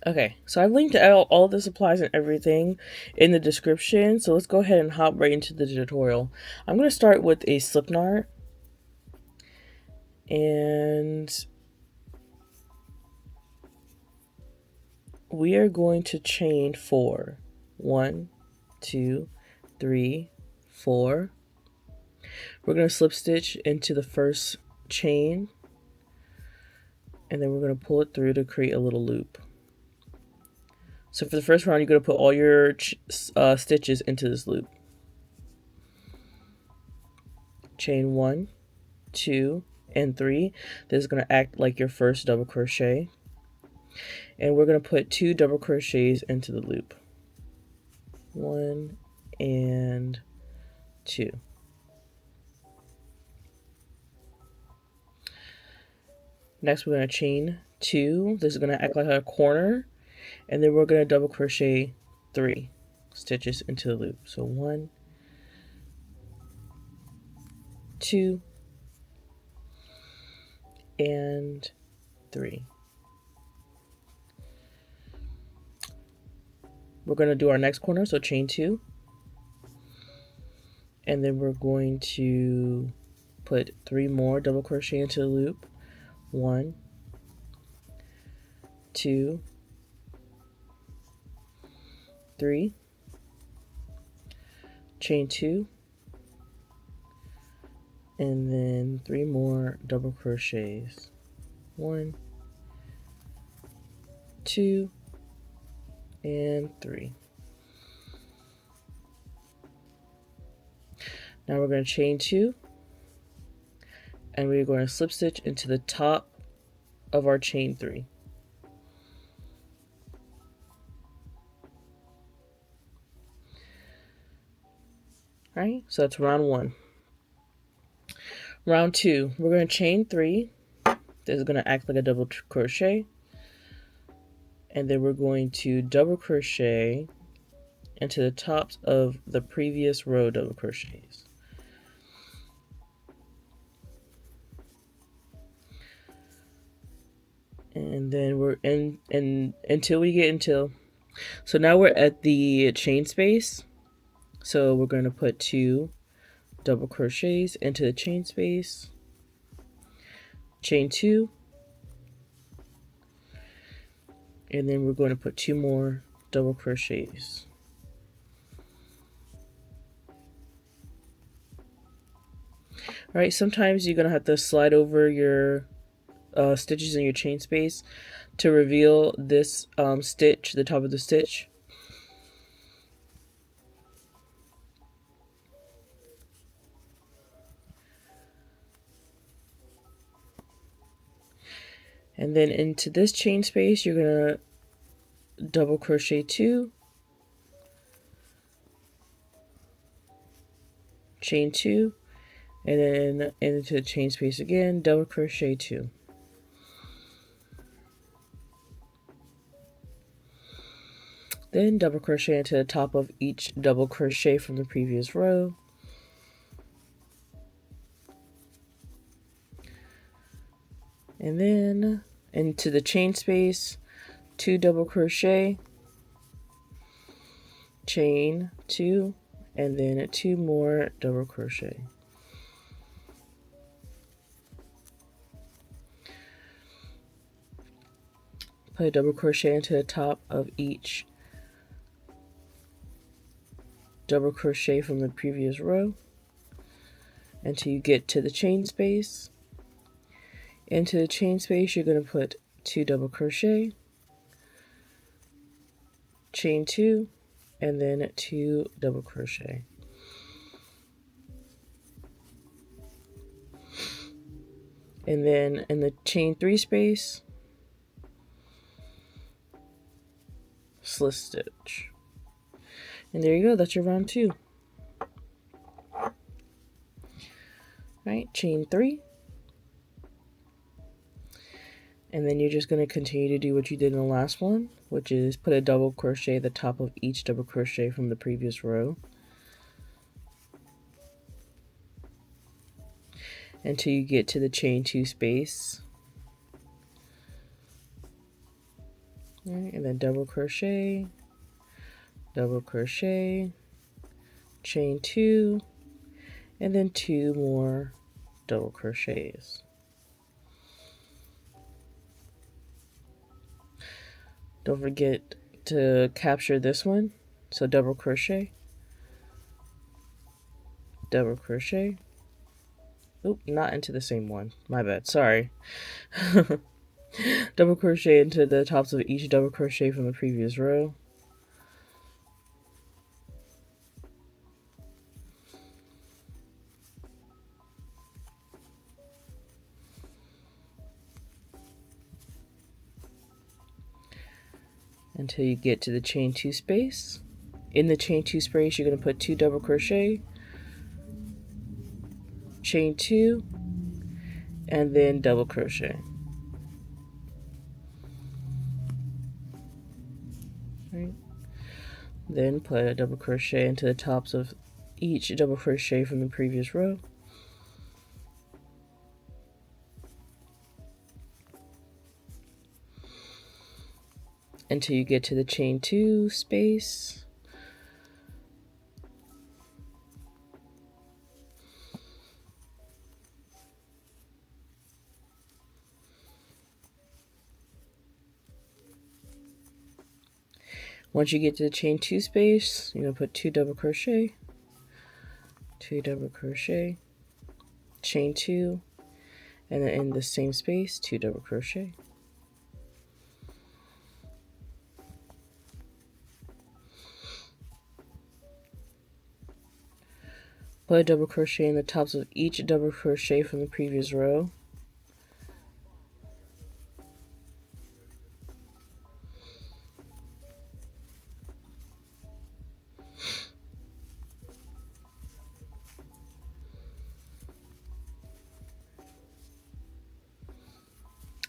Okay, so I've linked out all the supplies and everything in the description. So let's go ahead and hop right into the tutorial. I'm going to start with a slip knot, and we are going to chain 4. 1, 2, 3, 4. We're going to slip stitch into the first chain, and then we're going to pull it through to create a little loop. So for the first round, you're going to put all your stitches into this loop. Chain 1, 2, and 3. This is going to act like your first double crochet. And we're going to put 2 double crochets into the loop. 1 and 2. Next, we're going to chain 2. This is going to act like a corner. And then we're going to double crochet 3 stitches into the loop. So 1, 2, and 3. We're going to do our next corner, so chain 2. And then we're going to put 3 more double crochet into the loop. 1, 2, 3. Chain 2. And then 3 more double crochets. 1, 2, and 3. Now we're going to chain 2, and we're going to slip stitch into the top of our chain 3. Alright, so that's round 1. Round 2, we're going to chain 3. This is going to act like a double crochet. And then we're going to double crochet into the tops of the previous row double crochets. And then we're in until we get into, so now we're at the chain space. So we're going to put 2 double crochets into the chain space, chain 2, and then we're going to put 2 more double crochets. All right, sometimes you're going to have to slide over your stitches in your chain space to reveal this stitch, the top of the stitch. And then into this chain space, you're going to double crochet 2, chain 2, and then into the chain space again, double crochet 2. Then double crochet into the top of each double crochet from the previous row. And then into the chain space, 2 double crochet, chain 2, and then 2 more double crochet. Put a double crochet into the top of each double crochet from the previous row until you get to the chain space. Into the chain space, you're going to put 2 double crochet, chain 2, and then 2 double crochet. And then in the chain 3 space, slip stitch. And there you go, that's your round 2. Right, chain 3. And then you're just going to continue to do what you did in the last one, which is put a double crochet at the top of each double crochet from the previous row until you get to the chain 2 space. Right, and then double crochet, chain 2, and then 2 more double crochets. Don't forget to capture this one. So double crochet, double crochet. Oop, not into the same one. My bad. Sorry. Double crochet into the tops of each double crochet from the previous row. Until you get to the chain 2 space. In the chain 2 space, you're going to put 2 double crochet, chain 2, and then double crochet. Right. Then put a double crochet into the tops of each double crochet from the previous row. Until you get to the chain 2 space. Once you get to the chain 2 space, you're going to put 2 double crochet, 2 double crochet, chain 2, and then in the same space, 2 double crochet. Put a double crochet in the tops of each double crochet from the previous row.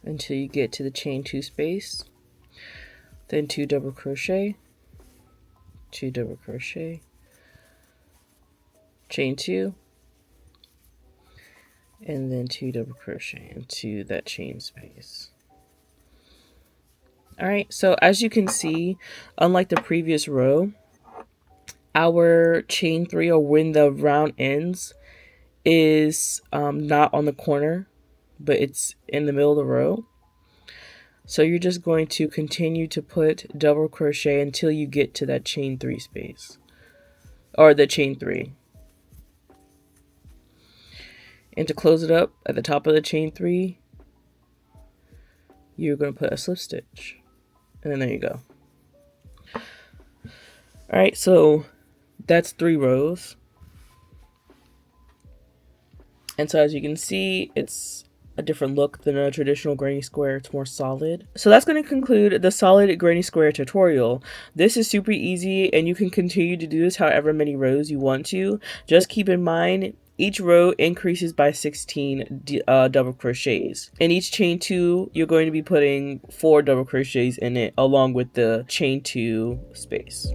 Until you get to the chain 2 space. Then 2 double crochet, 2 double crochet, chain 2, and then 2 double crochet into that chain space. Alright, so as you can see, unlike the previous row, our chain 3, or when the round ends, is not on the corner, but it's in the middle of the row. So you're just going to continue to put double crochet until you get to that chain 3 space, or the chain 3. And to close it up at the top of the chain 3, you're going to put a slip stitch, and then there you go. All right, so that's 3 rows. And so as you can see, it's a different look than a traditional granny square. It's more solid. So that's going to conclude the solid granny square tutorial. This is super easy, and you can continue to do this however many rows you want to. Just keep in mind, each row increases by 16 double crochets. In each chain 2, you're going to be putting 4 double crochets in it along with the chain 2 space.